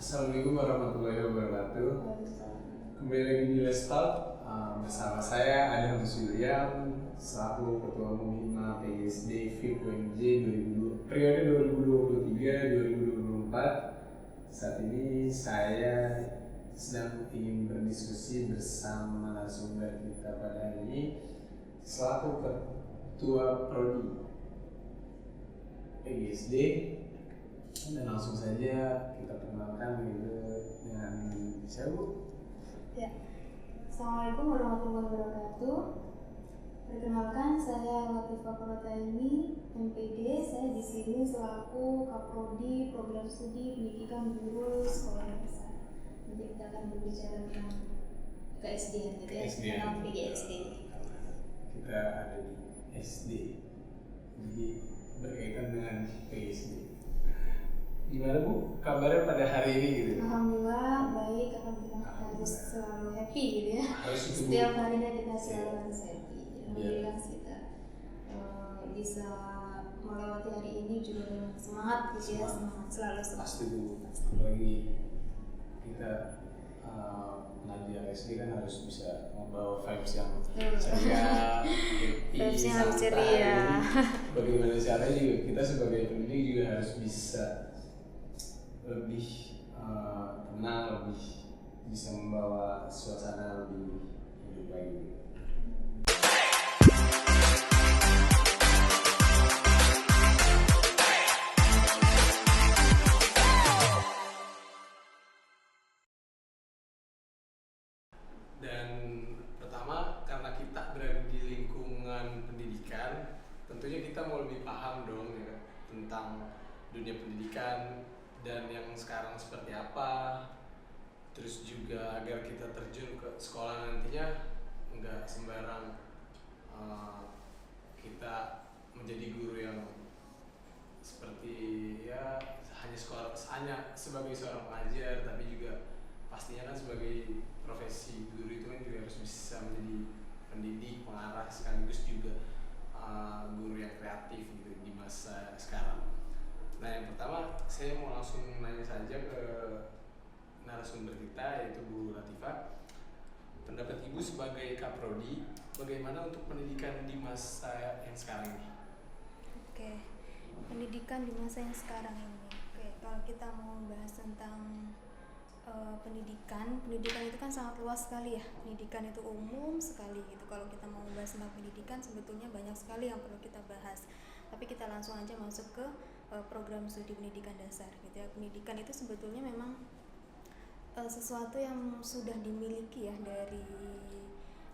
Assalamualaikum warahmatullahi wabarakatuh. Kembali lagi di Let's Talk bersama saya Adel William selaku Ketua Umum Hima PGSD FIPUMJ periode 2023-2024. Saat ini saya sedang ingin berdiskusi bersama narasumber kita pada hari ini selaku Ketua Prodi PGSD. Dan langsung saja kita perkenalkan dengan siapa, Bu? Ya. Assalamualaikum warahmatullahi wabarakatuh. Perkenalkan, saya Latifah Prataini, MPD. Saya di sini selaku Kaprodi Program Studi Pendidikan Guru Sekolah Dasar. Nanti kita akan berbicara tentang KSD, tentang PGSD. Kita ada di SD, jadi berkaitan dengan PGSD. Gimana, Bu, kabarnya pada hari ini gitu? Alhamdulillah baik, alhamdulillah harus selalu happy gitu ya. Setiap harinya kita selalu harus happy. Alhamdulillah kita bisa melewati hari ini juga dengan semangat gitu ya, semangat selalu pasti Bu, apalagi kita pengajar SD kan harus bisa membawa vibes yang ceria, vibes yang ceria. Bagaimana caranya juga kita sebagai pendidik juga harus bisa lebih tenang, lebih bisa membawa suasana lebih hidup lagi. Dan pertama, karena kita berada di lingkungan pendidikan, tentunya kita mau lebih paham dong ya, tentang dunia pendidikan dan yang sekarang seperti apa. Terus juga agar kita terjun ke sekolah nantinya nggak sembarang kita menjadi guru yang seperti ya hanya sebagai seorang pengajar, tapi juga pastinya kan sebagai profesi guru itu kan juga harus bisa menjadi pendidik, pengarah, sekaligus juga guru yang kreatif gitu di masa sekarang. Nah, yang pertama saya mau langsung nanya saja ke narasumber kita, yaitu Bu Latifah. Pendapat Ibu sebagai Kaprodi, bagaimana untuk pendidikan di masa yang sekarang ini? Oke, pendidikan di masa yang sekarang ini. Oke, kalau kita mau bahas tentang pendidikan itu kan sangat luas sekali ya. Pendidikan itu umum sekali gitu. Kalau kita mau bahas tentang pendidikan sebetulnya banyak sekali yang perlu kita bahas. Tapi kita langsung aja masuk ke program studi pendidikan dasar gitu ya. Pendidikan itu sebetulnya memang sesuatu yang sudah dimiliki ya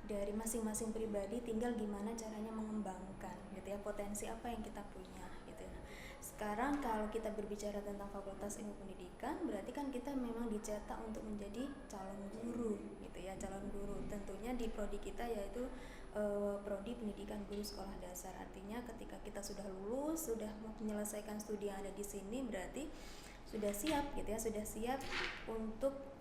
dari masing-masing pribadi, tinggal gimana caranya mengembangkan gitu ya, potensi apa yang kita punya gitu ya. Sekarang kalau kita berbicara tentang Fakultas Ilmu Pendidikan, berarti kan kita memang dicetak untuk menjadi calon guru gitu ya, calon guru. Tentunya di prodi kita yaitu prodi Pendidikan Guru Sekolah Dasar. Artinya ketika kita sudah lulus, sudah menyelesaikan studi yang ada di sini, berarti sudah siap gitu ya, sudah siap untuk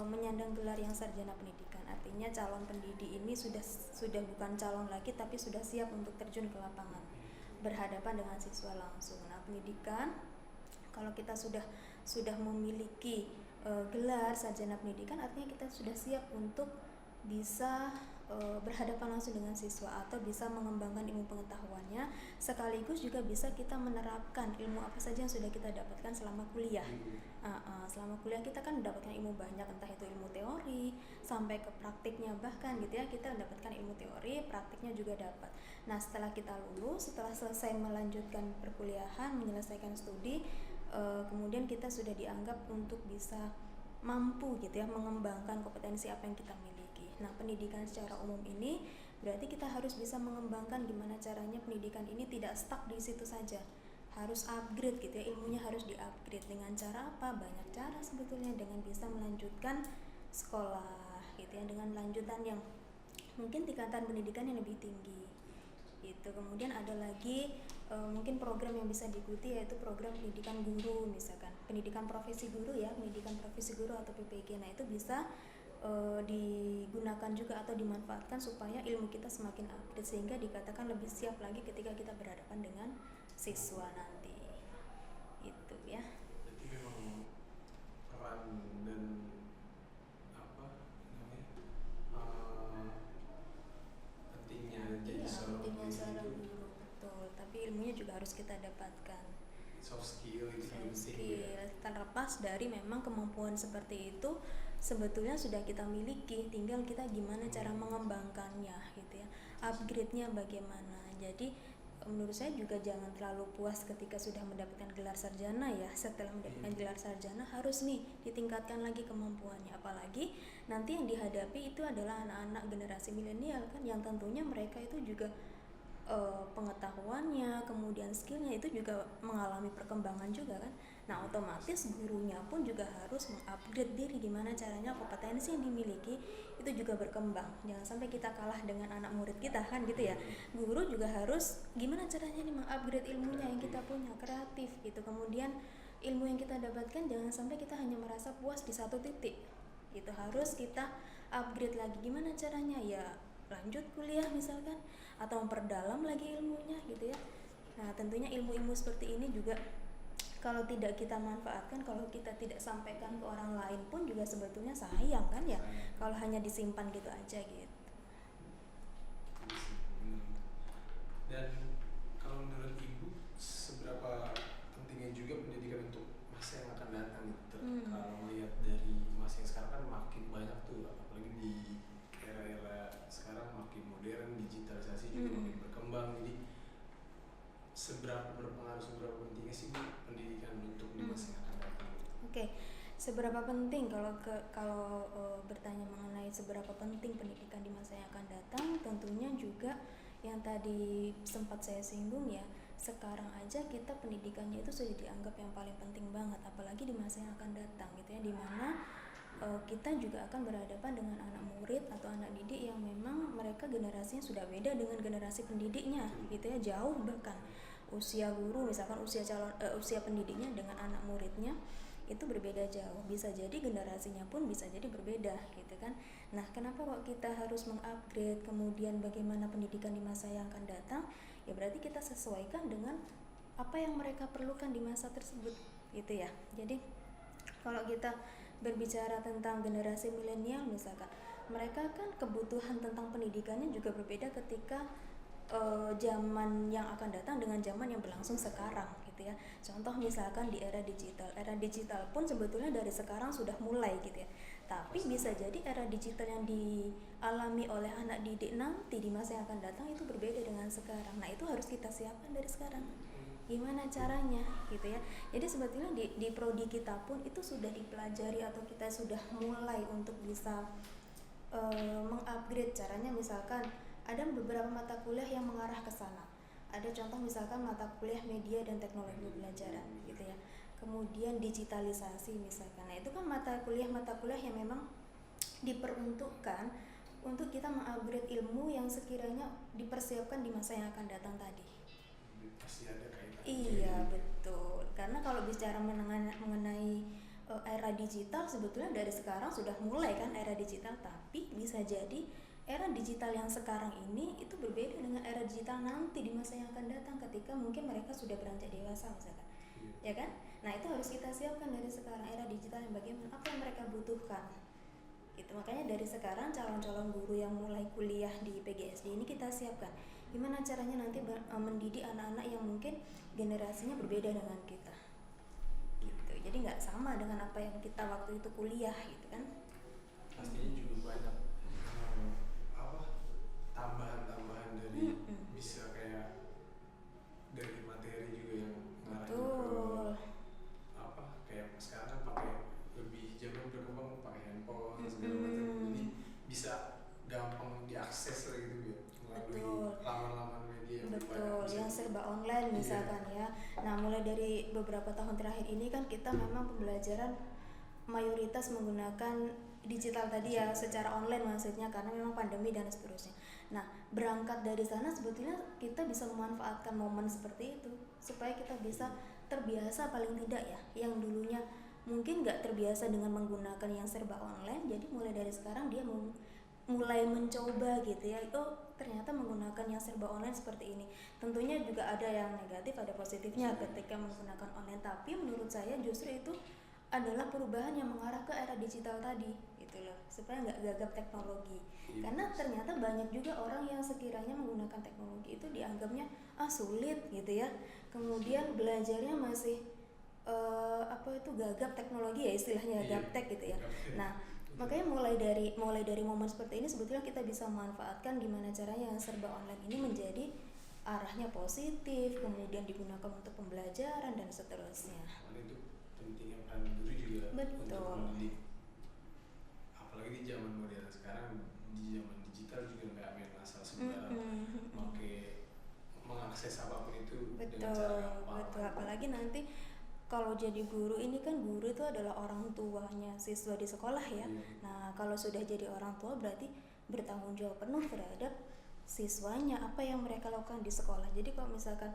menyandang gelar yang sarjana pendidikan. Artinya calon pendidik ini sudah bukan calon lagi, tapi sudah siap untuk terjun ke lapangan, berhadapan dengan siswa langsung. Nah, pendidikan kalau kita sudah memiliki gelar sarjana pendidikan, artinya kita sudah siap untuk bisa berhadapan langsung dengan siswa atau bisa mengembangkan ilmu pengetahuannya, sekaligus juga bisa kita menerapkan ilmu apa saja yang sudah kita dapatkan selama kuliah. Selama kuliah kita kan mendapatkan ilmu banyak, entah itu ilmu teori sampai ke praktiknya, bahkan gitu ya, kita mendapatkan ilmu teori, praktiknya juga dapat. Nah, setelah kita lulus, setelah selesai melanjutkan perkuliahan, menyelesaikan studi, kemudian kita sudah dianggap untuk bisa mampu gitu ya mengembangkan kompetensi apa yang kita miliki. Nah, pendidikan secara umum ini berarti kita harus bisa mengembangkan gimana caranya pendidikan ini tidak stuck di situ saja, harus upgrade gitu ya, ilmunya harus di-upgrade. Dengan cara apa? Banyak cara sebetulnya, dengan bisa melanjutkan sekolah gitu ya, dengan lanjutan yang mungkin tingkatan pendidikan yang lebih tinggi gitu. Kemudian ada lagi mungkin program yang bisa diikuti, yaitu program pendidikan guru, misalkan pendidikan profesi guru ya, pendidikan profesi guru atau PPG. Nah, itu bisa digunakan juga atau dimanfaatkan supaya ilmu kita semakin update, sehingga dikatakan lebih siap lagi ketika kita berhadapan dengan siswa nanti. Itu ya. Jadi memang peran terlepas dari memang kemampuan seperti itu sebetulnya sudah kita miliki, tinggal kita gimana cara mengembangkannya gitu ya, upgrade-nya bagaimana. Jadi menurut saya juga jangan terlalu puas ketika sudah mendapatkan gelar sarjana ya. Setelah mendapatkan gelar sarjana harus nih ditingkatkan lagi kemampuannya, apalagi nanti yang dihadapi itu adalah anak-anak generasi milenial kan, yang tentunya mereka itu juga pengetahuannya, kemudian skillnya itu juga mengalami perkembangan juga kan. Nah otomatis gurunya pun juga harus mengupgrade diri, gimana caranya kompetensi yang dimiliki itu juga berkembang. Jangan sampai kita kalah dengan anak murid kita kan gitu ya. Guru juga harus gimana caranya nih mengupgrade ilmunya yang kita punya, kreatif gitu. Kemudian ilmu yang kita dapatkan jangan sampai kita hanya merasa puas di satu titik. Itu harus kita upgrade lagi, gimana caranya ya, lanjut kuliah misalkan, atau memperdalam lagi ilmunya gitu ya. Nah tentunya ilmu-ilmu seperti ini juga kalau tidak kita manfaatkan, kalau kita tidak sampaikan ke orang lain pun juga sebetulnya sayang kan ya, kalau hanya disimpan gitu aja gitu. Dan kalau menurut Ibu, seberapa pentingnya juga pendidikan untuk masa yang akan datang gitu? Kalau melihat dari masa yang sekarang kan makin banyak tuh, apalagi di era-era sekarang makin modern, digitalisasi juga makin berkembang. Jadi seberapa berpengaruh, seberapa pentingnya sih Bu pendidikan untuk di masa yang akan datang? Oke. Seberapa penting kalau bertanya mengenai seberapa penting pendidikan di masa yang akan datang, tentunya juga yang tadi sempat saya singgung ya, sekarang aja kita pendidikannya itu sudah dianggap yang paling penting banget, apalagi di masa yang akan datang gitu ya, dimana kita juga akan berhadapan dengan anak murid atau anak didik yang memang mereka generasinya sudah beda dengan generasi pendidiknya gitu ya, jauh bahkan usia guru misalkan usia pendidiknya dengan anak muridnya itu berbeda jauh, bisa jadi generasinya pun bisa jadi berbeda gitu kan. Nah kenapa kok kita harus mengupgrade, kemudian bagaimana pendidikan di masa yang akan datang, ya berarti kita sesuaikan dengan apa yang mereka perlukan di masa tersebut gitu ya. Jadi kalau kita berbicara tentang generasi milenial misalkan, mereka kan kebutuhan tentang pendidikannya juga berbeda ketika zaman yang akan datang dengan zaman yang berlangsung sekarang gitu ya. Contoh misalkan di era digital pun sebetulnya dari sekarang sudah mulai gitu ya. Tapi bisa jadi era digital yang dialami oleh anak didik nanti di masa yang akan datang itu berbeda dengan sekarang. Nah itu harus kita siapkan dari sekarang. Gimana caranya gitu ya. Jadi sebetulnya di prodi kita pun itu sudah dipelajari atau kita sudah mulai untuk bisa mengupgrade caranya. Misalkan ada beberapa mata kuliah yang mengarah ke sana. Ada contoh misalkan mata kuliah media dan teknologi pembelajaran gitu ya. Kemudian digitalisasi misalkan. Nah, itu kan mata kuliah yang memang diperuntukkan untuk kita mengupgrade ilmu yang sekiranya dipersiapkan di masa yang akan datang tadi. Pasti ada kaitannya. Iya, betul. Karena kalau bicara mengenai era digital sebetulnya dari sekarang sudah mulai kan era digital, tapi bisa jadi era digital yang sekarang ini itu berbeda dengan era digital nanti di masa yang akan datang ketika mungkin mereka sudah beranjak dewasa misalkan. Ya kan? Nah, itu harus kita siapkan dari sekarang, era digital yang bagaimana, apa yang mereka butuhkan. Itu makanya dari sekarang calon-calon guru yang mulai kuliah di PGSD ini kita siapkan. Gimana caranya nanti mendidik anak-anak yang mungkin generasinya berbeda dengan kita. Gitu. Jadi nggak sama dengan apa yang kita waktu itu kuliah gitu kan. Pastinya juga banyak tambahan-tambahan dari bisa kayak dari materi juga yang ngarahin ke kayak sekarang kan pakai lebih zaman berkembang pakai handphone segala macam, jadi bisa gampang diakses lah gitu ya melalui laman-laman media yang betul yang serba online misalkan ya. Nah mulai dari beberapa tahun terakhir ini kan kita memang pembelajaran mayoritas menggunakan digital tadi ya, secara online maksudnya karena memang pandemi dan seterusnya. Nah berangkat dari sana sebetulnya kita bisa memanfaatkan momen seperti itu supaya kita bisa terbiasa paling tidak ya, yang dulunya mungkin nggak terbiasa dengan menggunakan yang serba online, jadi mulai dari sekarang dia mulai mencoba gitu ya, oh ternyata menggunakan yang serba online seperti ini. Tentunya juga ada yang negatif, ada positifnya ketika menggunakan online, tapi menurut saya justru itu adalah perubahan yang mengarah ke era digital tadi gitu loh, supaya nggak gagap teknologi. Karena ternyata banyak juga orang yang sekiranya menggunakan teknologi itu dianggapnya sulit gitu ya, kemudian belajarnya masih apa itu gagap teknologi ya istilahnya, Iya. gaptek gitu ya. Gaptek. Nah, Betul. makanya mulai dari momen seperti ini sebetulnya kita bisa memanfaatkan gimana caranya yang serba online ini menjadi arahnya positif, kemudian digunakan untuk pembelajaran dan seterusnya. Karena itu pentingnya peran guru juga Betul. untuk mendidik, apalagi di zaman modern sekarang, di zaman digital juga nggak main asal sembarang mengakses apapun itu dengan cara gampang. Betul. Apalagi nanti kalau jadi guru ini kan guru itu adalah orang tuanya siswa di sekolah ya. Nah, kalau sudah jadi orang tua berarti bertanggung jawab penuh terhadap siswanya, apa yang mereka lakukan di sekolah. Jadi kalau misalkan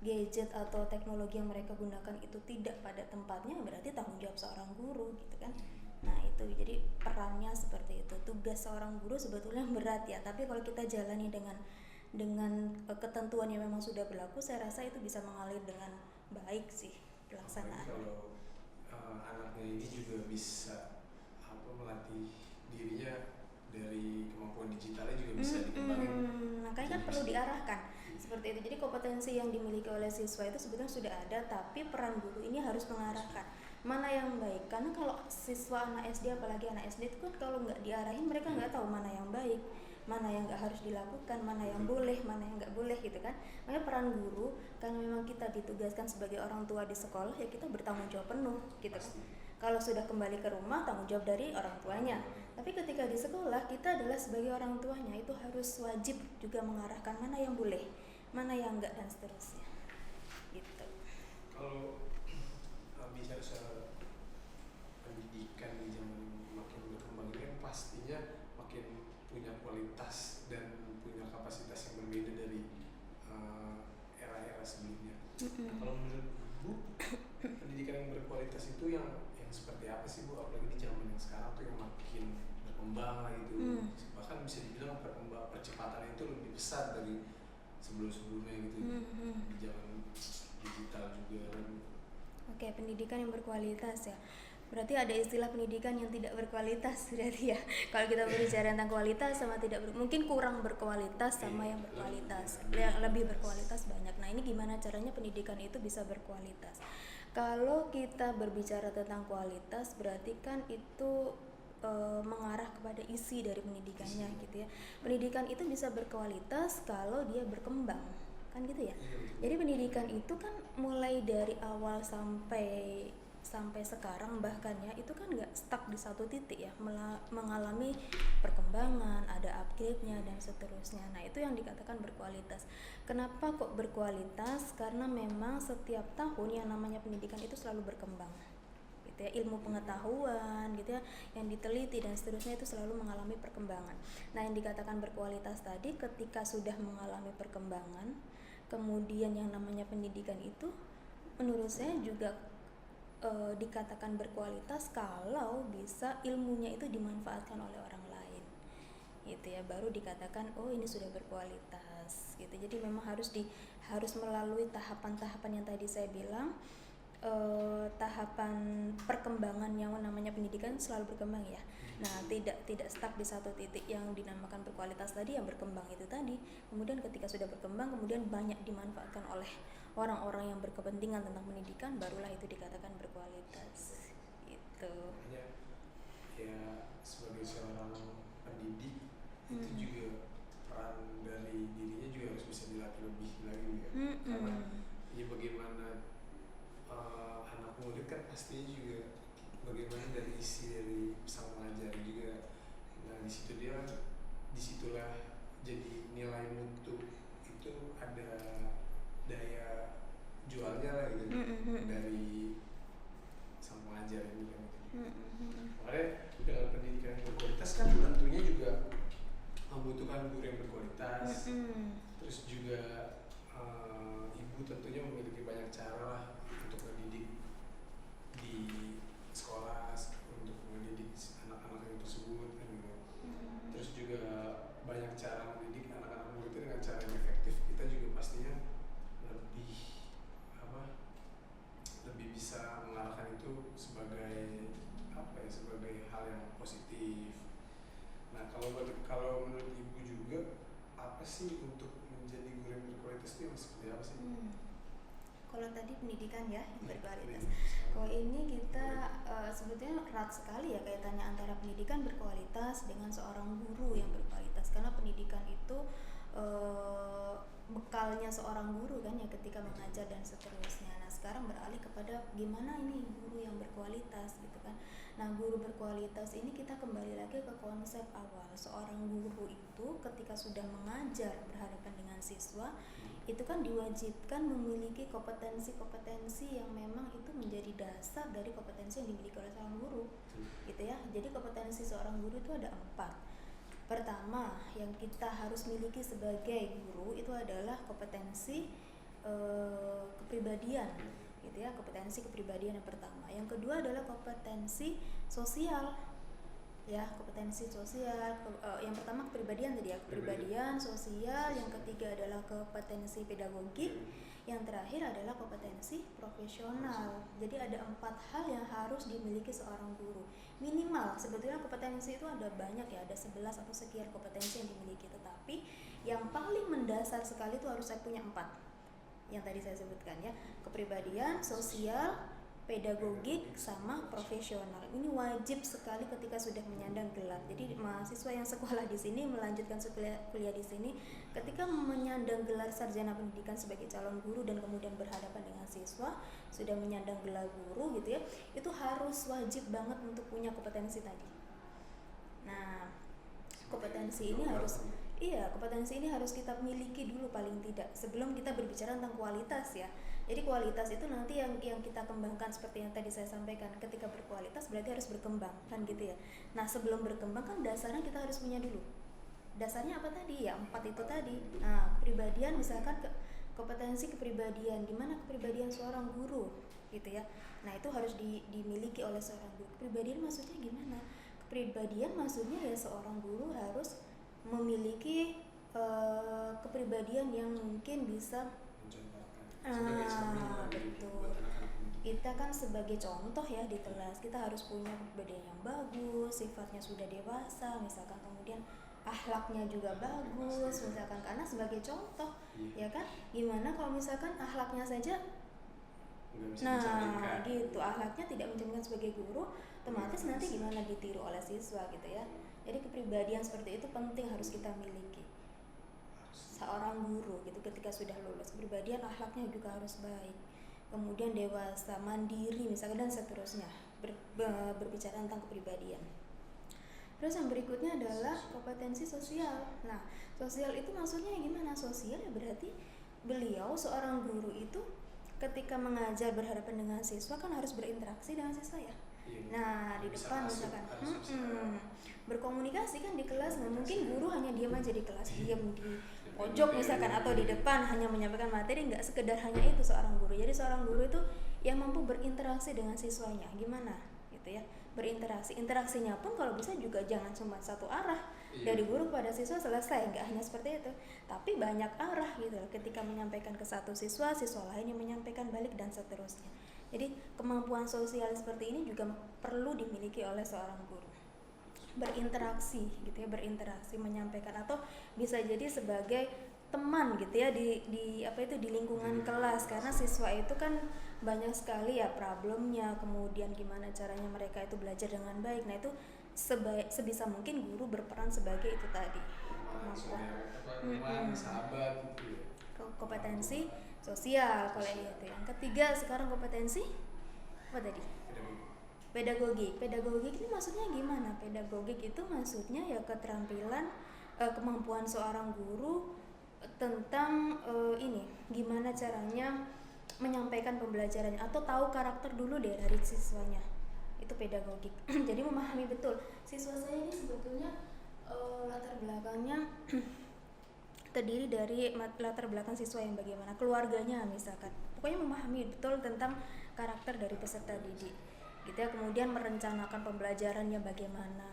gadget atau teknologi yang mereka gunakan itu tidak pada tempatnya, berarti tanggung jawab seorang guru gitu kan. Nah, itu jadi perannya seperti itu. Tugas seorang guru sebetulnya berat ya, tapi kalau kita jalani dengan ketentuan yang memang sudah berlaku, saya rasa itu bisa mengalir dengan baik sih pelaksanaan. Kalau anaknya ini juga bisa melatih dirinya dari kemampuan digitalnya juga bisa dikembangin. Makanya kan perlu diarahkan seperti itu. Jadi kompetensi yang dimiliki oleh siswa itu sebetulnya sudah ada, tapi peran guru ini harus mengarahkan mana yang baik. Karena kalau siswa anak SD, apalagi anak SD itu kan kalau nggak diarahin mereka nggak tahu mana yang baik, mana yang nggak harus dilakukan, mana yang boleh, mana yang nggak boleh gitu kan. Makanya peran guru, karena memang kita ditugaskan sebagai orang tua di sekolah, ya kita bertanggung jawab penuh gitu kan. Kalau sudah kembali ke rumah, tanggung jawab dari orang tuanya. Tapi ketika di sekolah, kita adalah sebagai orang tuanya, itu harus wajib juga mengarahkan mana yang boleh, mana yang enggak, dan seterusnya gitu. Kalau bicara soal pendidikan di zaman makin berkembang ini pastinya makin punya kualitas dan punya kapasitas yang berbeda dari era-era sebelumnya. Kalau menurut Ibu, pendidikan yang berkualitas itu yang seperti apa sih Bu? Apalagi di zaman yang sekarang tuh yang makin berkembang lah gitu. Bahkan bisa dibilang percepatannya itu lebih besar dari sebelum-sebelumnya gitu. Di zaman digital juga. Oke, pendidikan yang berkualitas ya. Berarti ada istilah pendidikan yang tidak berkualitas berarti ya. Kalau kita berbicara tentang kualitas sama mungkin kurang berkualitas sama yang berkualitas. Yang lebih berkualitas banyak. Nah, ini gimana caranya pendidikan itu bisa berkualitas? Kalau kita berbicara tentang kualitas berarti kan itu mengarah kepada isi dari pendidikannya gitu ya. Pendidikan itu bisa berkualitas kalau dia berkembang, kan gitu ya. Jadi pendidikan itu kan mulai dari awal sampai sekarang bahkan ya, itu kan nggak stuck di satu titik ya, mengalami perkembangan, ada upgrade-nya dan seterusnya. Nah, itu yang dikatakan berkualitas. Kenapa kok berkualitas? Karena memang setiap tahun yang namanya pendidikan itu selalu berkembang gitu ya, ilmu pengetahuan gitu ya, yang diteliti dan seterusnya itu selalu mengalami perkembangan. Nah, yang dikatakan berkualitas tadi ketika sudah mengalami perkembangan, kemudian yang namanya pendidikan itu menurut saya juga dikatakan berkualitas kalau bisa ilmunya itu dimanfaatkan oleh orang lain gitu ya, baru dikatakan oh ini sudah berkualitas gitu. Jadi memang harus melalui tahapan-tahapan yang tadi saya bilang, tahapan perkembangan yang namanya pendidikan selalu berkembang ya. Nah, tidak stuck di satu titik yang dinamakan berkualitas tadi, yang berkembang itu tadi. Kemudian ketika sudah berkembang, kemudian banyak dimanfaatkan oleh orang-orang yang berkepentingan tentang pendidikan, barulah itu dikatakan berkualitas. Gitu. Ya, sebagai seorang pendidik itu juga peran dari dirinya juga harus bisa dilatih lebih lagi ya. Karena ya bagaimana anak murid kan pastinya juga bagaimana dari isi dari sang pengajar juga. Nah, disitulah jadi nilai mutu itu ada daya jualnya lah gitu dari sang pengajar ini kan. Makanya dengan pendidikan yang berkualitas kan tentunya juga membutuhkan guru yang berkualitas. Terus juga ibu tentunya memiliki banyak cara lah untuk mendidik di sekolah, untuk mendidik anak-anak yang tersebut kan gitu. Terus juga banyak cara mendidik anak-anak murid itu dengan cara yang efektif. Kita juga pastinya lebih bisa mengarahkan itu sebagai sebagai hal yang positif. Nah, kalau menurut Ibu juga apa sih untuk menjadi guru yang berkualitas itu yang seperti apa sih? Kalau kalau tadi pendidikan ya yang berkualitas. Kalau ini kita sebetulnya erat sekali ya kaitannya antara pendidikan berkualitas dengan seorang guru yang berkualitas, karena pendidikan itu bekalnya seorang guru kan ya ketika mengajar dan seterusnya. Nah sekarang beralih kepada gimana ini guru yang berkualitas gitu kan. Nah guru berkualitas ini kita kembali lagi ke konsep awal. Seorang guru itu ketika sudah mengajar berhadapan dengan siswa itu kan diwajibkan memiliki kompetensi-kompetensi yang memang itu menjadi dasar dari kompetensi yang dimiliki oleh seorang guru gitu ya. Jadi kompetensi seorang guru itu ada 4. Pertama yang kita harus miliki sebagai guru itu adalah kompetensi kepribadian gitu ya, kompetensi kepribadian yang pertama. Yang kedua adalah kompetensi sosial ya, kompetensi sosial. Yang pertama kepribadian tadi ya, kepribadian sosial. Yang ketiga adalah kompetensi pedagogik. Yang terakhir adalah kompetensi profesional. Jadi ada 4 hal yang harus dimiliki seorang guru. Minimal, sebetulnya kompetensi itu ada banyak ya, ada 11 atau sekian kompetensi yang dimiliki. Tetapi yang paling mendasar sekali itu harus saya punya 4. Yang tadi saya sebutkan ya, kepribadian, sosial, pedagogik, sama profesional. Ini wajib sekali ketika sudah menyandang gelar. Jadi mahasiswa yang sekolah di sini melanjutkan kuliah di sini, ketika menyandang gelar sarjana pendidikan sebagai calon guru dan kemudian berhadapan dengan siswa, sudah menyandang gelar guru gitu ya, itu harus wajib banget untuk punya kompetensi tadi. Nah, kompetensi ini harus kita miliki dulu paling tidak sebelum kita berbicara tentang kualitas ya. Jadi kualitas itu nanti yang kita kembangkan seperti yang tadi saya sampaikan. Ketika berkualitas berarti harus berkembang kan gitu ya. Nah sebelum berkembang kan dasarnya kita harus punya dulu. Dasarnya apa tadi ya? 4 itu tadi. Nah kepribadian misalkan kompetensi kepribadian, gimana kepribadian seorang guru gitu ya. Nah itu harus dimiliki oleh seorang guru. Kepribadian maksudnya gimana? Kepribadian maksudnya ya seorang guru harus memiliki kepribadian yang mungkin bisa betul. Kita kan sebagai contoh ya di kelas, kita harus punya kepribadian yang bagus, sifatnya sudah dewasa, misalkan kemudian akhlaknya juga bagus, misalkan, karena sebagai contoh ya kan. Gimana kalau misalkan akhlaknya saja gitu, akhlaknya tidak mencerminkan sebagai guru, otomatis nanti gimana ditiru oleh siswa gitu ya. Jadi kepribadian seperti itu penting harus kita miliki seorang guru gitu ketika sudah lulus. Kepribadian akhlaknya juga harus baik, kemudian dewasa, mandiri misalkan dan seterusnya. Berbicara tentang kepribadian. Terus yang berikutnya adalah kompetensi sosial. Nah sosial itu maksudnya gimana? Sosial ya berarti beliau seorang guru itu ketika mengajar berhadapan dengan siswa kan harus berinteraksi dengan siswa ya. Nah di depan misalkan berkomunikasi kan di kelas. Nah mungkin guru hanya diam aja di kelas, diam di pojok misalkan atau di depan hanya menyampaikan materi, nggak sekedar hanya itu seorang guru. Jadi seorang guru itu yang mampu berinteraksi dengan siswanya gimana gitu ya, berinteraksi. Interaksinya pun kalau bisa juga jangan cuma satu arah dari guru kepada siswa selesai, nggak hanya seperti itu, tapi banyak arah gitu loh. Ketika menyampaikan ke satu siswa, siswa lain yang menyampaikan balik dan seterusnya. Jadi kemampuan sosial seperti ini juga perlu dimiliki oleh seorang guru. Berinteraksi gitu ya, berinteraksi, menyampaikan, atau bisa jadi sebagai teman gitu ya di lingkungan kelas, karena siswa itu kan banyak sekali ya problemnya, kemudian gimana caranya mereka itu belajar dengan baik. Nah itu sebisa mungkin guru berperan sebagai itu tadi, kemampuan sahabat gitu. Kompetensi sosial kalau itu. Yang ketiga sekarang kompetensi apa tadi? Pedagogik ini maksudnya gimana? Pedagogik itu maksudnya ya keterampilan, kemampuan seorang guru tentang gimana caranya menyampaikan pembelajarannya, atau tahu karakter dulu deh dari siswanya. Itu pedagogik. Jadi memahami betul siswa saya ini sebetulnya latar belakangnya terdiri dari latar belakang siswa yang bagaimana, keluarganya misalkan. Pokoknya memahami betul tentang karakter dari peserta didik. Gitu ya, kemudian merencanakan pembelajarannya bagaimana,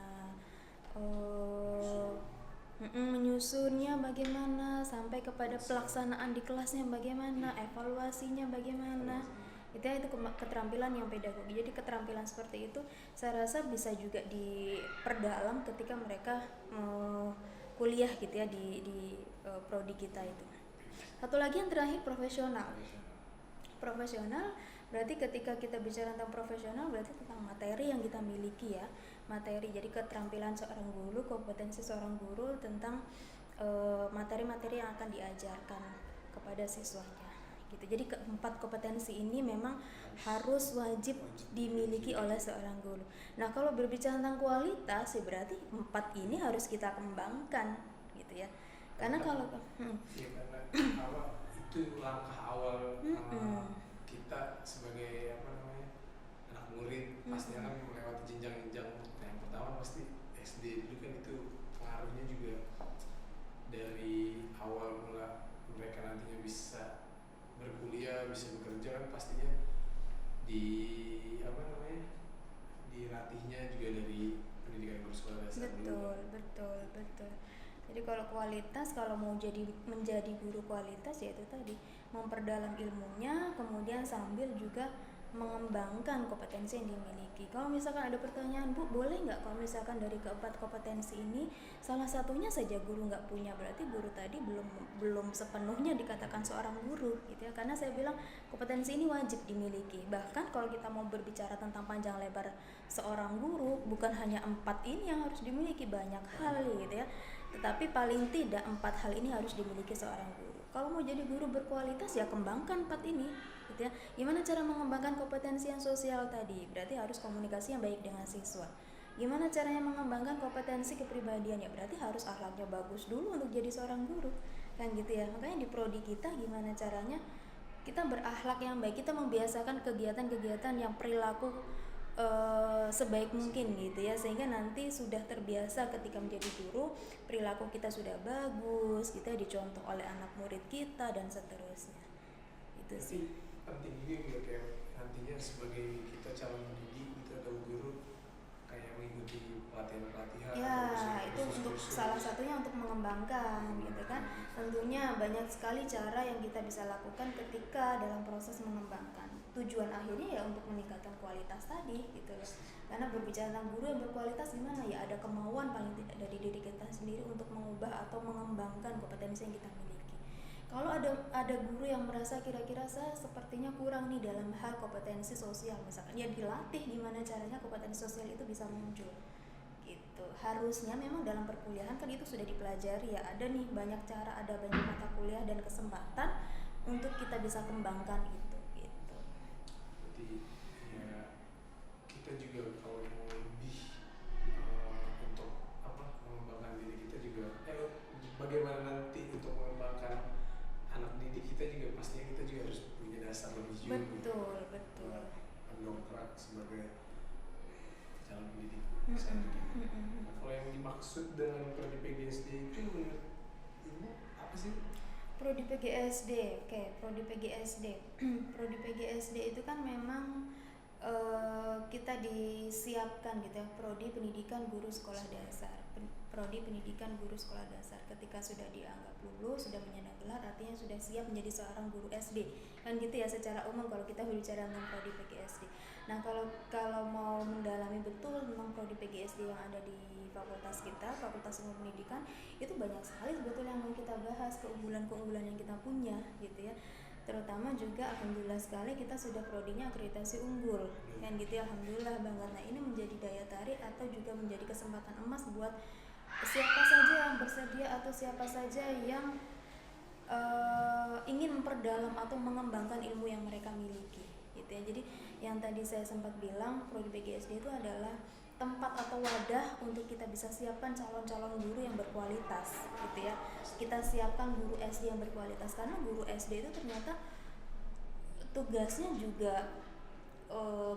menyusunnya bagaimana, sampai kepada pelaksanaan di kelasnya bagaimana, evaluasinya bagaimana. Itu keterampilan yang pedagogi. Jadi keterampilan seperti itu saya rasa bisa juga diperdalam ketika mereka kuliah gitu ya di prodi kita itu. Satu lagi yang terakhir, profesional. Profesional berarti ketika kita bicara tentang profesional berarti tentang materi yang kita miliki ya, materi. Jadi keterampilan seorang guru, kompetensi seorang guru tentang materi-materi yang akan diajarkan kepada siswanya gitu. Jadi keempat kompetensi ini memang harus wajib dimiliki oleh seorang guru. Nah kalau berbicara tentang kualitas ya berarti empat ini harus kita kembangkan gitu ya, karena kalau iya, karena itu langkah awal kita sebagai anak murid pastinya kan melewati jenjang-jenjang. Yang pertama pasti SD dulu kan, itu pengaruhnya juga dari awal mula mereka nantinya bisa berkuliah, bisa bekerja kan pastinya di dilatihnya juga dari pendidikan guru sekolah dasar dulu. Betul. Jadi kalau kualitas, kalau mau menjadi guru kualitas ya itu tadi memperdalam ilmunya, kemudian sambil juga mengembangkan kompetensi yang dimiliki. Kalau misalkan ada pertanyaan, Bu, boleh nggak kalau misalkan dari keempat kompetensi ini salah satunya saja guru nggak punya, berarti guru tadi belum sepenuhnya dikatakan seorang guru gitu ya. Karena saya bilang kompetensi ini wajib dimiliki. Bahkan kalau kita mau berbicara tentang panjang lebar seorang guru, bukan hanya empat ini yang harus dimiliki, banyak hal gitu ya. Tetapi paling tidak empat hal ini harus dimiliki seorang guru. Kalau mau jadi guru berkualitas ya kembangkan empat ini gitu ya. Gimana cara mengembangkan kompetensi yang sosial tadi? Berarti harus komunikasi yang baik dengan siswa. Gimana caranya mengembangkan kompetensi kepribadian? Ya berarti harus akhlaknya bagus dulu untuk jadi seorang guru kan gitu ya. Makanya di prodi kita gimana caranya kita berakhlak yang baik, kita membiasakan kegiatan-kegiatan yang perilaku sebaik mungkin gitu ya, sehingga nanti sudah terbiasa ketika menjadi guru perilaku kita sudah bagus, kita dicontoh oleh anak murid kita dan seterusnya. Itu sih penting juga kayak nantinya sebagai kita calon pendidik gitu atau guru kayak mengikuti pelatihan ya, itu kursus, untuk salah satunya untuk mengembangkan gitu kan. Tentunya banyak sekali cara yang kita bisa lakukan ketika dalam proses mengembangkan. Tujuan akhirnya ya untuk meningkatkan kualitas tadi gitu loh. Karena berbicara tentang guru yang berkualitas gimana ya, ada kemauan paling tidak dari diri kita sendiri untuk mengubah atau mengembangkan kompetensi yang kita miliki. Kalau ada guru yang merasa kira-kira saya sepertinya kurang nih dalam hal kompetensi sosial misalkan, ya dilatih gimana caranya kompetensi sosial itu bisa muncul gitu. Harusnya memang dalam perkuliahan kan itu sudah dipelajari ya, ada nih banyak cara, ada banyak mata kuliah dan kesempatan untuk kita bisa kembangkan itu gitu. Berarti ya kita juga kalau mau lebih untuk mengembangkan diri kita juga bagaimana nanti untuk mengembangkan anak didik kita juga pastinya kita juga harus punya dasar lebih juga. Betul. Mendongkrak sebagai calon pendidik saat ini. Kalau yang dimaksud dengan prodi PGSD itu menurut Ibu apa sih? Prodi PGSD, oke. Prodi PGSD. Prodi PGSD itu kan memang kita disiapkan gitu ya, prodi pendidikan guru sekolah dasar. Prodi pendidikan guru sekolah dasar ketika sudah dianggap lulus, sudah menyandang gelar, artinya sudah siap menjadi seorang guru SD kan gitu ya secara umum kalau kita berbicara tentang prodi PGSD. Nah kalau mau mendalami betul tentang prodi PGSD yang ada di fakultas kita, Fakultas Ilmu Pendidikan, itu banyak sekali sebetulnya yang mau kita bahas, keunggulan-keunggulan yang kita punya gitu ya. Terutama juga alhamdulillah sekali kita sudah prodinya akreditasi unggul kan gitu ya, alhamdulillah banget. Nah ini menjadi daya tarik atau juga menjadi kesempatan emas buat siapa saja yang bersedia atau siapa saja yang ingin memperdalam atau mengembangkan ilmu yang mereka miliki gitu ya. Jadi yang tadi saya sempat bilang, prodi PGSD itu adalah tempat atau wadah untuk kita bisa siapkan calon-calon guru yang berkualitas gitu ya. Kita siapkan guru SD yang berkualitas, karena guru SD itu ternyata tugasnya juga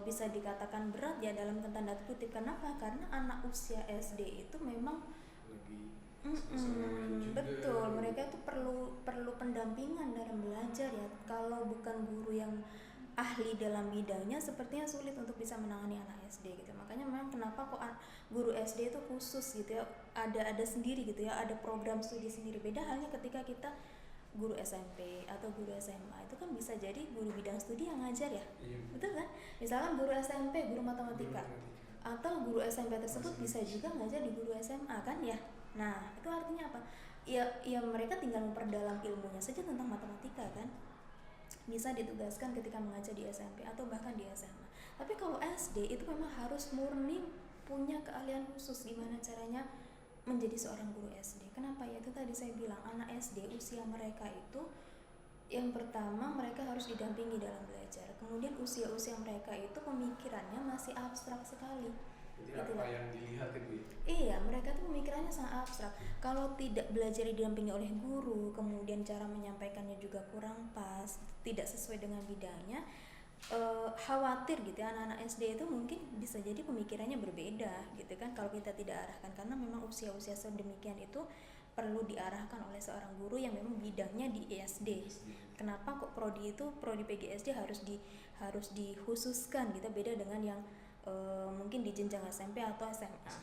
bisa dikatakan berat ya dalam tanda kutip. Kenapa? Karena anak usia SD itu memang betul, mereka itu perlu pendampingan dalam belajar ya. Kalau bukan guru yang ahli dalam bidangnya, sepertinya sulit untuk bisa menangani anak SD gitu. Makanya memang kenapa kok guru SD itu khusus gitu ya, ada sendiri gitu ya, ada program studi sendiri. Beda halnya ketika kita guru SMP atau guru SMA, itu kan bisa jadi guru bidang studi yang ngajar ya, betul kan? Misalkan guru SMP guru matematika, atau guru SMP tersebut bisa juga ngajar di guru SMA kan ya. Nah itu artinya apa? Ya mereka tinggal memperdalam ilmunya saja tentang matematika kan. bisa ditugaskan ketika mengajar di SMP atau bahkan di SMA. Tapi kalau SD itu memang harus murni punya keahlian khusus gimana caranya menjadi seorang guru SD. Kenapa? Ya itu tadi saya bilang, anak SD usia mereka itu yang pertama mereka harus didampingi dalam belajar. Kemudian usia-usia mereka itu pemikirannya masih abstrak sekali. Jadi apa yang dilihat itu ya? Iya, mereka tuh pemikirannya sangat abstrak. Kalau tidak belajar didampingi oleh guru, kemudian cara menyampaikannya juga kurang pas, tidak sesuai dengan bidangnya, khawatir gitu ya, anak-anak SD itu mungkin bisa jadi pemikirannya berbeda gitu kan kalau kita tidak arahkan, karena memang usia-usia sedemikian itu perlu diarahkan oleh seorang guru yang memang bidangnya di SD. Kenapa kok prodi PGSD harus dikhususkan gitu, beda dengan yang mungkin di jenjang SMP atau SMA.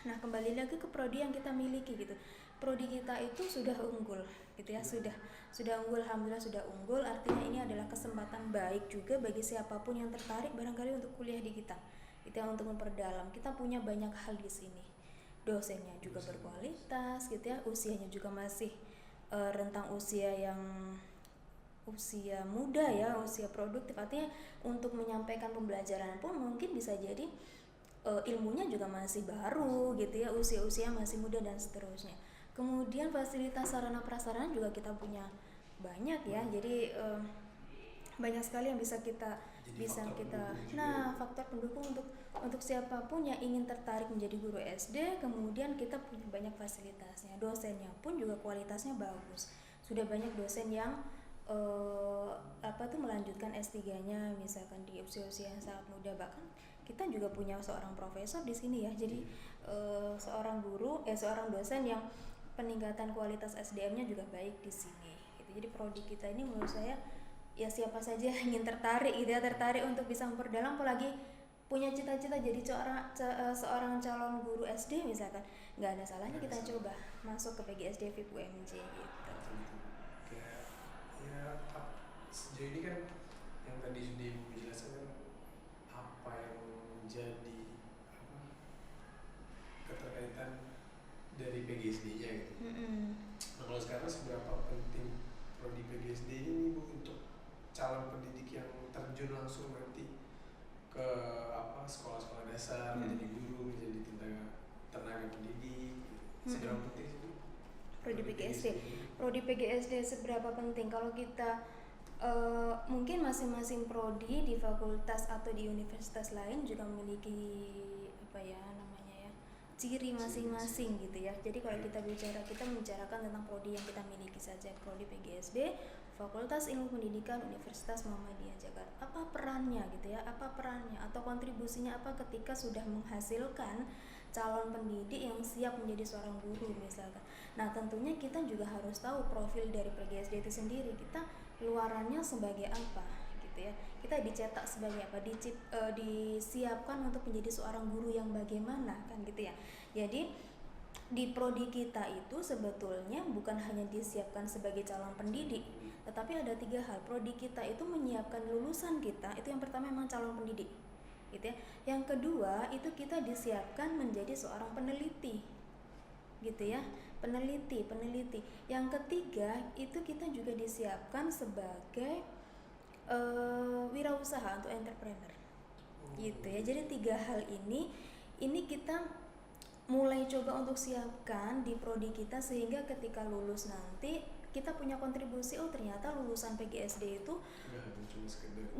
Nah, kembali lagi ke prodi yang kita miliki gitu. Prodi kita itu sudah unggul gitu ya, sudah unggul, alhamdulillah sudah unggul. Artinya ini adalah kesempatan baik juga bagi siapapun yang tertarik barangkali untuk kuliah di kita. Itu yang untuk memperdalam. Kita punya banyak hal di sini. Dosennya juga berkualitas gitu ya, usianya juga masih rentang usia yang usia muda ya, usia produktif. Artinya untuk menyampaikan pembelajaran pun mungkin bisa jadi ilmunya juga masih baru gitu ya, usia-usia masih muda dan seterusnya. Kemudian fasilitas sarana prasarana juga kita punya banyak ya, jadi banyak sekali yang bisa kita faktor pendukung untuk siapapun yang ingin tertarik menjadi guru SD. Kemudian kita punya banyak fasilitasnya, dosennya pun juga kualitasnya bagus. Sudah banyak dosen yang melanjutkan S3-nya misalkan di usia-usia yang sangat muda. Bahkan kita juga punya seorang profesor di sini ya. Jadi seorang dosen yang peningkatan kualitas SDM-nya juga baik di sini. Gitu. Jadi prodi kita ini menurut saya ya siapa saja yang ingin tertarik untuk bisa memperdalam, apalagi punya cita-cita jadi seorang calon guru SD misalkan, nggak ada salahnya kita coba masuk ke PGSD VIP UMJ gitu. Ya, sejauh ini kan yang tadi sudah Ibu jelaskan apa yang menjadi keterkaitan dari PGSD-nya gitu. Nah, kalau sekarang seberapa penting prodi PGSD ini Bu untuk calon pendidik yang terjun langsung nanti ke sekolah-sekolah dasar, menjadi guru, menjadi tenaga pendidik, seberapa penting sih Bu? Prodi PGSD seberapa penting? Kalau kita mungkin masing-masing prodi di fakultas atau di universitas lain juga memiliki ciri masing-masing gitu ya. Jadi kalau kita membicarakan tentang prodi yang kita miliki saja, prodi PGSD, Fakultas Ilmu Pendidikan Universitas Muhammadiyah Jakarta. Apa perannya gitu ya? Apa perannya atau kontribusinya apa ketika sudah menghasilkan calon pendidik yang siap menjadi seorang guru misalkan. Nah, tentunya kita juga harus tahu profil dari PGSD itu sendiri. Kita luarannya sebagai apa gitu ya. Kita dicetak sebagai apa? Disiapkan untuk menjadi seorang guru yang bagaimana kan gitu ya. Jadi di prodi kita itu sebetulnya bukan hanya disiapkan sebagai calon pendidik, tetapi ada 3 hal. Prodi kita itu menyiapkan lulusan kita, itu yang pertama memang calon pendidik gitu ya. Yang kedua itu kita disiapkan menjadi seorang peneliti gitu ya, peneliti. Yang ketiga itu kita juga disiapkan sebagai wirausaha untuk entrepreneur gitu ya. Jadi 3 hal ini kita mulai coba untuk siapkan di prodi kita, sehingga ketika lulus nanti kita punya kontribusi. Oh, ternyata lulusan PGSD itu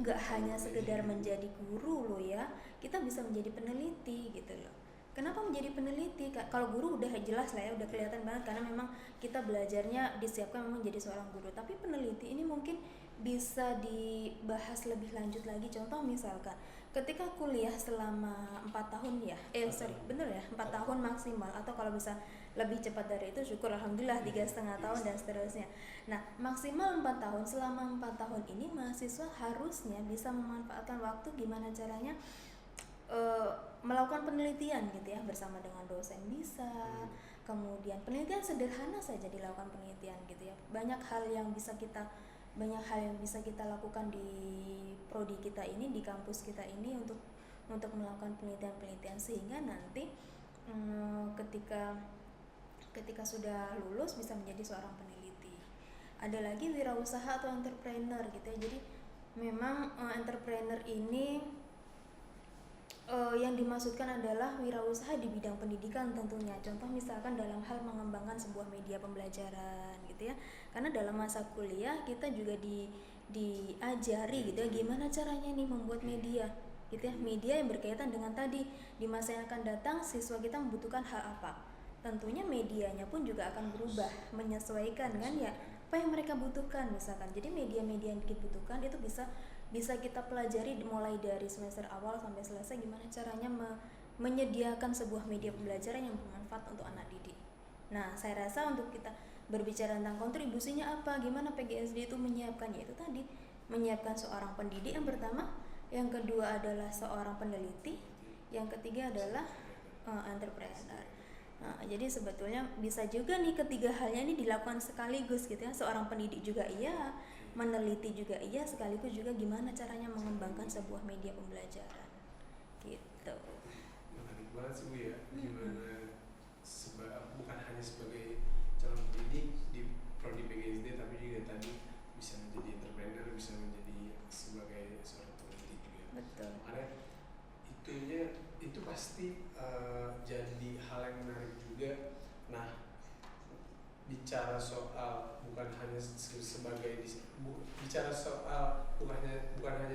nggak hanya sekedar menjadi guru loh ya, kita bisa menjadi peneliti gitu loh. Kenapa menjadi peneliti? Kalau guru udah jelas lah ya, udah kelihatan banget karena memang kita belajarnya disiapkan memang menjadi seorang guru. Tapi peneliti ini mungkin bisa dibahas lebih lanjut lagi. Contoh misalkan ketika kuliah selama 4 tahun ya, 4 tahun maksimal, atau kalau bisa lebih cepat dari itu syukur, alhamdulillah 3,5 tahun dan seterusnya. Nah, maksimal 4 tahun. Selama 4 tahun ini mahasiswa harusnya bisa memanfaatkan waktu gimana caranya melakukan penelitian gitu ya, bersama dengan dosen bisa. Kemudian penelitian sederhana saja dilakukan penelitian gitu ya. Banyak hal yang bisa kita lakukan di prodi kita ini, di kampus kita ini untuk melakukan penelitian sehingga nanti ketika sudah lulus bisa menjadi seorang peneliti. ada lagi wirausaha atau entrepreneur gitu ya. Jadi memang entrepreneur ini yang dimaksudkan adalah wirausaha di bidang pendidikan tentunya. Contoh misalkan dalam hal mengembangkan sebuah media pembelajaran gitu ya. Karena dalam masa kuliah kita juga diajari gitu ya gimana caranya nih membuat media gitu ya. Media yang berkaitan dengan tadi di masa yang akan datang siswa kita membutuhkan hal apa. Tentunya medianya pun juga akan berubah menyesuaikan kan ya apa yang mereka butuhkan misalkan. Jadi media-media yang dibutuhkan itu bisa kita pelajari mulai dari semester awal sampai selesai gimana caranya menyediakan sebuah media pembelajaran yang bermanfaat untuk anak didik. Nah, saya rasa untuk kita berbicara tentang kontribusinya apa, gimana PGSD itu menyiapkannya, itu tadi menyiapkan seorang pendidik yang pertama, yang kedua adalah seorang peneliti, yang ketiga adalah entrepreneur. Nah, jadi sebetulnya bisa juga nih ketiga halnya ini dilakukan sekaligus gitu ya. Seorang pendidik juga iya, meneliti juga iya, sekaligus juga gimana caranya mengembangkan sebuah media pembelajaran gitu. Menarik banget sih Bu ya, gimana bukan hanya sebagai calon pendidik di prodi PGSD tapi juga tadi bisa menjadi entrepreneur, bisa menjadi sebagai seorang peneliti juga. Betul. Makanya itu pasti jadi hal yang menarik juga. Nah, bicara soal bukan hanya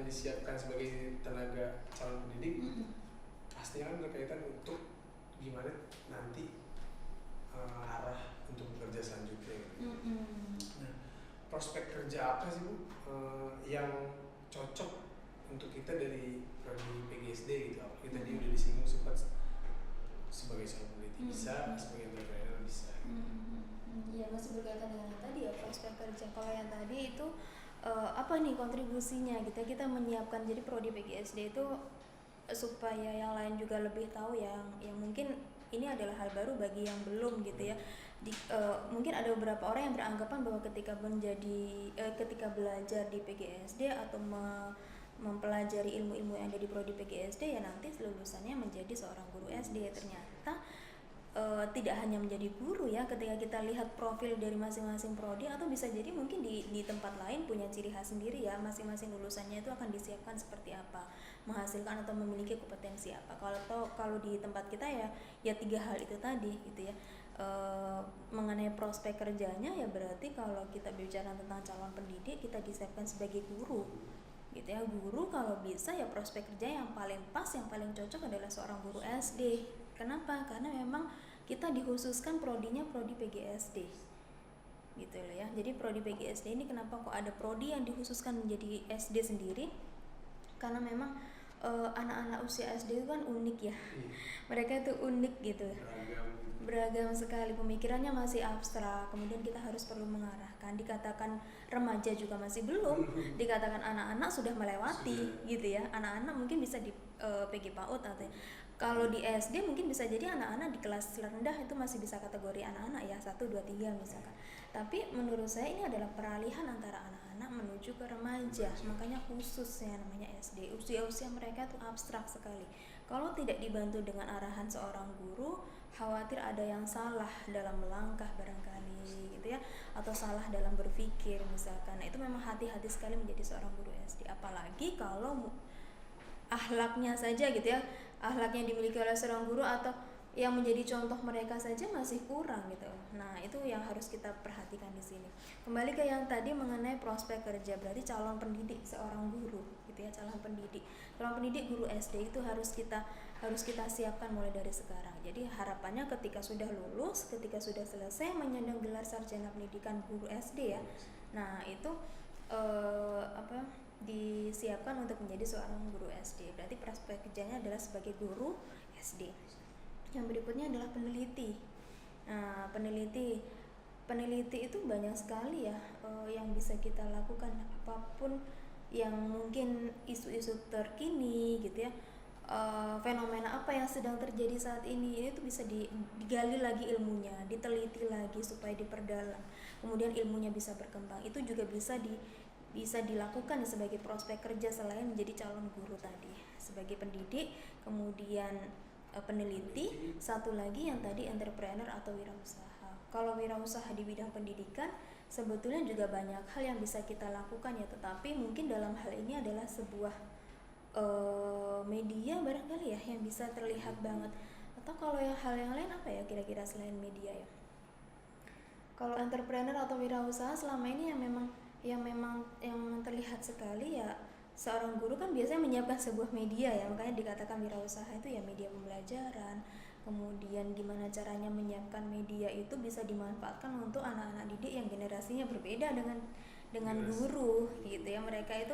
disiapkan sebagai tenaga calon pendidik, pasti kan berkaitan untuk gimana nanti arah untuk bekerja selanjutnya. Nah, prospek kerja apa sih Bu yang cocok untuk kita dari prodi PGSD gitu? Kita tadi udah disinggung sempat sebagai seorang peneliti bisa, sebagai entrepreneur bisa. Ya masih berkaitan dengan yang tadi ya prospek kerja. Kalau yang tadi itu apa nih kontribusinya gitu kita menyiapkan jadi prodi PGSD itu supaya yang lain juga lebih tahu yang mungkin ini adalah hal baru bagi yang belum gitu ya. Mungkin ada beberapa orang yang beranggapan bahwa ketika belajar di PGSD atau mempelajari ilmu-ilmu yang ada di prodi PGSD ya nanti lulusannya menjadi seorang guru SD. Ternyata tidak hanya menjadi guru ya, ketika kita lihat profil dari masing-masing prodi atau bisa jadi mungkin di tempat lain punya ciri khas sendiri ya, masing-masing lulusannya itu akan disiapkan seperti apa, menghasilkan atau memiliki kompetensi apa. Kalau di tempat kita ya tiga hal itu tadi gitu ya. Mengenai prospek kerjanya ya berarti kalau kita bicara tentang calon pendidik kita disiapkan sebagai guru gitu ya. Guru kalau bisa ya prospek kerja yang paling pas, yang paling cocok adalah seorang guru SD. Kenapa? Karena memang kita dikhususkan prodinya prodi PGSD gitu loh ya. Jadi prodi PGSD ini kenapa kok ada prodi yang dikhususkan menjadi SD sendiri? Karena memang anak-anak usia SD itu kan unik ya. Mereka itu unik gitu. Beragam sekali, pemikirannya masih abstrak, kemudian kita harus perlu mengarahkan. Dikatakan remaja juga masih belum, dikatakan anak-anak sudah melewati gitu ya. Anak-anak mungkin bisa di PG PAUD atau kalau di SD mungkin bisa jadi anak-anak di kelas rendah itu masih bisa kategori anak-anak ya 1, 2, 3 misalkan. Tapi menurut saya ini adalah peralihan antara anak-anak menuju ke remaja, makanya khusus ya namanya SD. Usia-usia mereka itu abstrak sekali. Kalau tidak dibantu dengan arahan seorang guru, khawatir ada yang salah dalam melangkah barangkali gitu ya, atau salah dalam berpikir misalkan. Nah, itu memang hati-hati sekali menjadi seorang guru SD, apalagi kalau akhlaknya saja gitu ya, akhlak yang dimiliki oleh seorang guru atau yang menjadi contoh mereka saja masih kurang gitu. Nah, itu yang harus kita perhatikan di sini. Kembali ke yang tadi mengenai prospek kerja, berarti calon pendidik seorang guru gitu ya, calon pendidik guru SD itu harus kita siapkan mulai dari sekarang. Jadi harapannya ketika sudah lulus, ketika sudah selesai menyandang gelar sarjana pendidikan guru SD ya. Nah, itu disiapkan untuk menjadi seorang guru SD. Berarti prospek kerjanya adalah sebagai guru SD. Yang berikutnya adalah peneliti. Nah, peneliti itu banyak sekali ya yang bisa kita lakukan, apapun yang mungkin isu-isu terkini gitu ya. Fenomena apa yang sedang terjadi saat ini tuh bisa digali lagi ilmunya, diteliti lagi supaya diperdalam, kemudian ilmunya bisa berkembang. Itu juga bisa dilakukan sebagai prospek kerja selain menjadi calon guru tadi, sebagai pendidik, kemudian peneliti, satu lagi yang tadi entrepreneur atau wirausaha. Kalau wirausaha di bidang pendidikan sebetulnya juga banyak hal yang bisa kita lakukan ya, tetapi mungkin dalam hal ini adalah sebuah media barangkali ya yang bisa terlihat banget. Atau kalau yang hal yang lain apa ya kira-kira selain media ya? Kalau entrepreneur atau wirausaha selama ini yang terlihat sekali ya, seorang guru kan biasanya menyiapkan sebuah media ya, makanya dikatakan wirausaha itu ya media pembelajaran. Kemudian gimana caranya menyiapkan media itu bisa dimanfaatkan untuk anak-anak didik yang generasinya berbeda dengan guru gitu ya. Mereka itu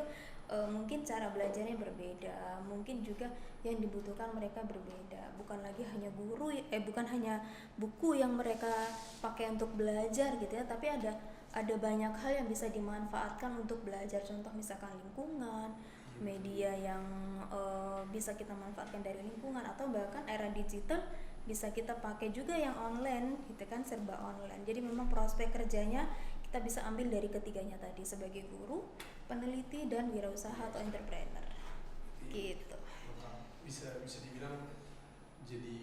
mungkin cara belajarnya berbeda, mungkin juga yang dibutuhkan mereka berbeda. Bukan lagi hanya bukan hanya buku yang mereka pakai untuk belajar gitu ya, tapi ada banyak hal yang bisa dimanfaatkan untuk belajar. Contoh misalkan lingkungan, media yang bisa kita manfaatkan dari lingkungan, atau bahkan era digital bisa kita pakai juga yang online gitu kan, serba online. Jadi memang prospek kerjanya kita bisa ambil dari ketiganya tadi, sebagai guru, peneliti, dan wirausaha atau entrepreneur gitu. Bisa dibilang jadi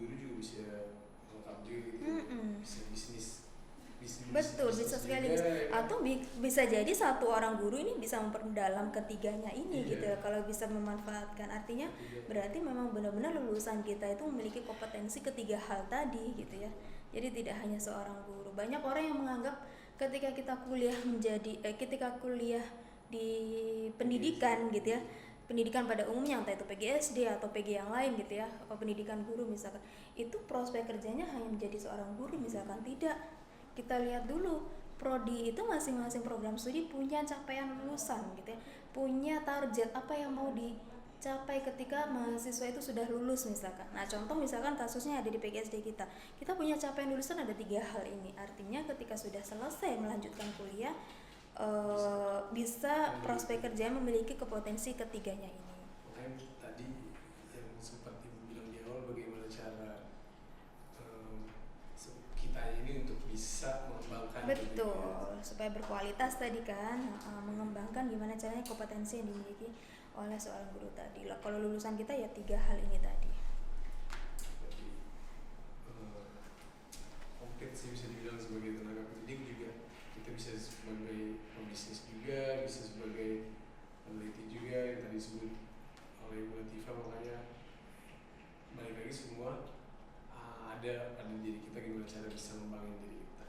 guru juga bisa lengkap juga gitu. Bisa bisnis Betul, bisa sekali juga, ya. Atau bisa jadi satu orang guru ini bisa memperdalam ketiganya ini gitu ya, kalau bisa memanfaatkan. Artinya berarti memang benar-benar lulusan kita itu memiliki kompetensi ketiga hal tadi gitu ya. Jadi tidak hanya seorang guru. Banyak orang yang menganggap ketika kita kuliah di pendidikan gitu ya, pendidikan pada umumnya, entah itu PGSD atau PG yang lain gitu ya, atau pendidikan guru misalkan, itu prospek kerjanya hanya menjadi seorang guru misalkan. Tidak. Kita lihat dulu, prodi itu masing-masing program studi punya capaian lulusan gitu ya, punya target apa yang mau dicapai ketika mahasiswa itu sudah lulus misalkan. Nah contoh misalkan kasusnya ada di PGSD kita punya capaian lulusan ada 3 hal ini. Artinya ketika sudah selesai melanjutkan kuliah, bisa prospek kerjanya memiliki kepotensi ketiganya ini. Makanya tadi yang sempat Ibu bilang di awal, bagaimana cara kita ini untuk bisa mengembangkan. Betul, supaya berkualitas tadi kan, mengembangkan gimana caranya kompetensi yang dimiliki oleh seorang guru tadi. Kalau lulusan kita ya 3 hal ini tadi. Jadi komplit sih bisa dibilang sebagai tenaga pendidik juga. Kita bisa sebagai pebisnis juga, bisa sebagai peneliti juga yang tadi disebut oleh Ibu Latifah. Makanya balik lagi semua ada diri kita, gimana cara bisa ngembangin diri kita.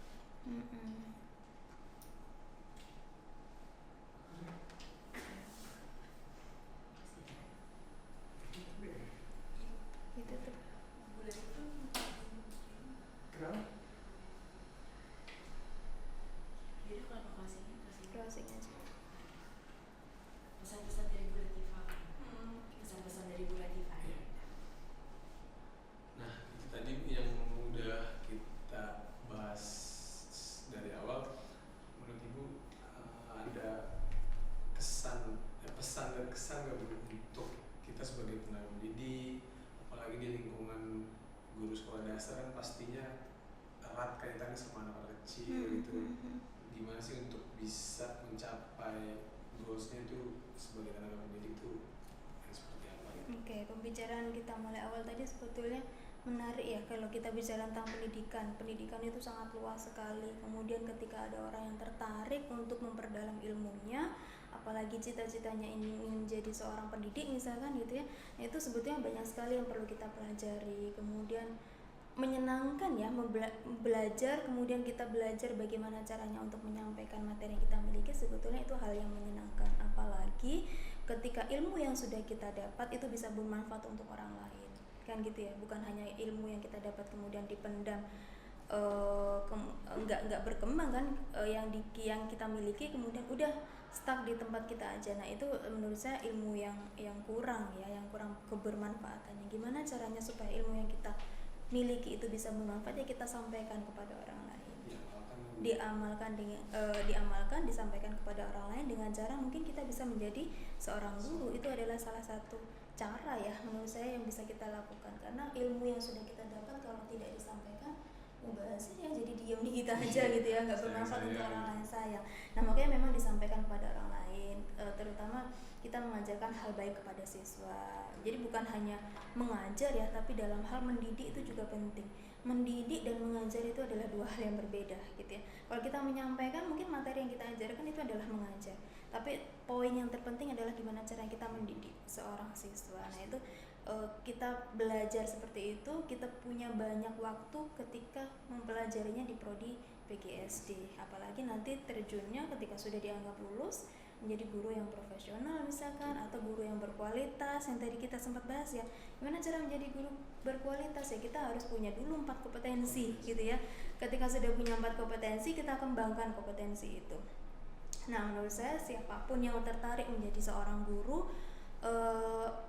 Itu tuh. Kenapa? Jadi kalau Closing aja. pesan-pesan dari Bu Latifah, pesan-pesan dari Bu Latifah. Nah, itu tadi yang udah kita bahas dari awal. Menurut Ibu ada pesan dan kesan nggak untuk kita sebagai tenaga pendidik, apalagi di lingkungan guru sekolah dasar kan pastinya erat kaitannya sama anak-anak kecil gitu. Gimana sih untuk bisa mencapai goalsnya itu sebagai tenaga pendidik itu yang seperti apa gitu? Oke, pembicaraan kita mulai awal tadi sebetulnya menarik ya. Kalau kita bicara tentang pendidikan itu sangat luas sekali. Kemudian ketika ada orang yang tertarik untuk memperdalam ilmunya, apalagi cita-citanya ingin menjadi seorang pendidik misalkan gitu ya, itu sebetulnya banyak sekali yang perlu kita pelajari. Kemudian menyenangkan ya belajar, kemudian kita belajar bagaimana caranya untuk menyampaikan materi yang kita miliki, sebetulnya itu hal yang menyenangkan. Apalagi ketika ilmu yang sudah kita dapat itu bisa bermanfaat untuk orang lain kan gitu ya, bukan hanya ilmu yang kita dapat kemudian dipendam, nggak berkembang kan, yang kita miliki kemudian udah stuck di tempat kita aja. Nah itu menurut saya ilmu yang kurang ya, yang kurang kebermanfaatannya. Gimana caranya supaya ilmu yang kita miliki itu bisa bermanfaat, ya kita sampaikan kepada orang lain, diamalkan, disampaikan kepada orang lain dengan cara mungkin kita bisa menjadi seorang guru. Itu adalah salah satu cara ya menurut saya yang bisa kita lakukan, karena ilmu yang sudah kita dapat kalau tidak disampaikan, bahasanya jadi diam di kita aja gitu ya, nggak bermanfaat untuk orang lain, sayang. Nah makanya memang disampaikan kepada orang lain, terutama kita mengajarkan hal baik kepada siswa. Jadi bukan hanya mengajar ya, tapi dalam hal mendidik itu juga penting. mendidik dan mengajar itu adalah dua hal yang berbeda gitu ya. Kalau kita menyampaikan mungkin materi yang kita ajarkan itu adalah mengajar, tapi poin yang terpenting adalah gimana cara kita mendidik seorang siswa. Nah itu kita belajar seperti itu, kita punya banyak waktu ketika mempelajarinya di prodi PGSD, apalagi nanti terjunnya ketika sudah dianggap lulus menjadi guru yang profesional misalkan, atau guru yang berkualitas yang tadi kita sempat bahas ya. Gimana cara menjadi guru berkualitas ya, kita harus punya dulu 4 kompetensi gitu ya. Ketika sudah punya 4 kompetensi, kita kembangkan kompetensi itu. Nah menurut saya siapapun yang tertarik menjadi seorang guru,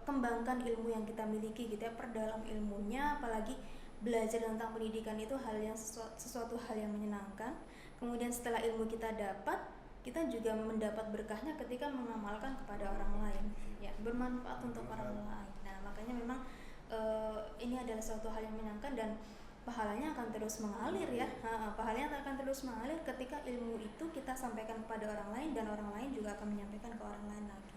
kembangkan ilmu yang kita miliki gitu ya, perdalam ilmunya, apalagi belajar tentang pendidikan itu hal yang sesuatu hal yang menyenangkan. Kemudian setelah ilmu kita dapat, kita juga mendapat berkahnya ketika mengamalkan kepada orang lain ya, bermanfaat untuk orang lain. Nah makanya memang ini adalah suatu hal yang menyenangkan dan pahalanya akan terus mengalir ya. Pahalanya akan terus mengalir ketika ilmu itu kita sampaikan kepada orang lain, dan orang lain juga akan menyampaikan ke orang lain lagi,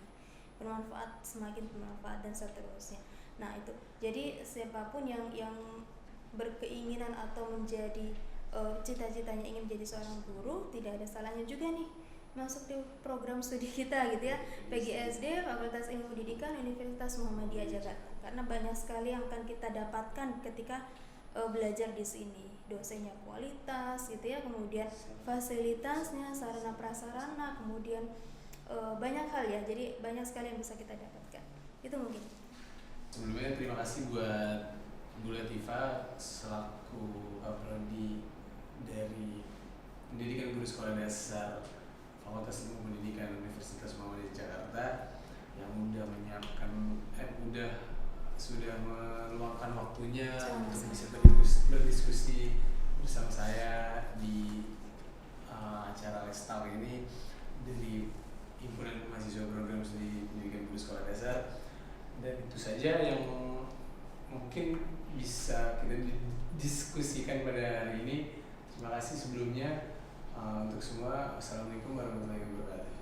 bermanfaat, semakin bermanfaat dan seterusnya. Nah itu, jadi siapapun yang berkeinginan atau menjadi cita-citanya ingin menjadi seorang guru, tidak ada salahnya juga nih masuk di program studi kita gitu ya, PGSD Fakultas Ilmu Pendidikan Universitas Muhammadiyah Jakarta, karena banyak sekali yang akan kita dapatkan ketika belajar di sini. Dosennya kualitas gitu ya, kemudian fasilitasnya, sarana prasarana, kemudian banyak hal ya, jadi banyak sekali yang bisa kita dapatkan. Itu mungkin. Sebelumnya terima kasih buat Bu Latifah selaku prodi dari Pendidikan Guru Sekolah Dasar Fakultas Ilmu Pendidikan Universitas Muhammadiyah Jakarta yang sudah meluangkan waktunya untuk bisa berdiskusi bersama saya di acara Lestal ini dari Himpunan Mahasiswa Program Studi Pendidikan Guru Sekolah Dasar. Dan itu saja yang mungkin bisa kita diskusikan pada hari ini. Terima kasih sebelumnya untuk semua. Assalamualaikum warahmatullahi wabarakatuh.